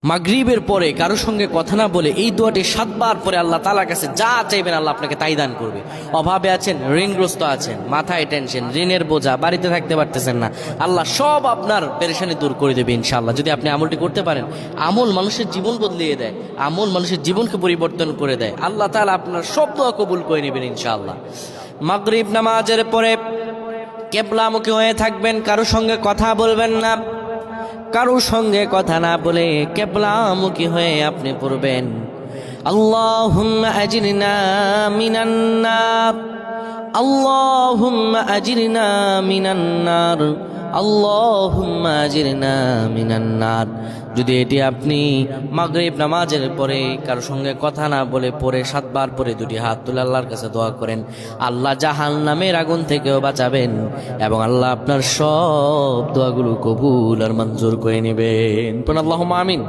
মাগরিবের পরে কারোর সঙ্গে কথা না বলে এই দোয়াটি 7 বার পরে আল্লাহ তাআলার কাছে যা চাইবেন আল্লাহ আপনাকে তাই দান করবে। অভাবে আছেন, ঋণগ্রস্ত আছেন, মাথায় টেনশন, ঋণের বোঝা, বাড়িতে থাকতে পারতেছেন না, আল্লাহ সব আপনার পেরেশানি দূর করে দেবে ইনশাআল্লাহ। যদি আপনি আমলটি করতে পারেন, আমল মানুষের জীবন বদলিয়ে দেয়, আমল মানুষের জীবনকে পরিবর্তন করে দেয়। আল্লাহ তাআলা আপনার সব দোয়া কবুল করে নেবেন ইনশাআল্লাহ। মাগরিব নামাজের পরে কিবলামুখী হয়ে থাকবেন, কারোর সঙ্গে কথা বলবেন না, কারোর সঙ্গে কথা না বলে কিবলামুখী হয়ে আপনি পড়বেন আল্লাহুম্মা আজিরনা মিনান নার, আল্লাহুম্মা আজিরনা মিনান নার, আল্লাহুম্মা আজিরনা মিনান নার। যদি এটি আপনি মাগরিব নামাজের পরে কারোর সঙ্গে কথা না বলে পড়ে 7 বার পরে দুটি হাত তুলে আল্লাহর কাছে দোয়া করেন, আল্লাহ জাহান্নামের আগুন থেকেও বাঁচাবেন এবং আল্লাহ আপনার সব দোয়াগুলো কবুল আর মঞ্জুর করে নেবেন। আল্লাহুম্মা আমিন।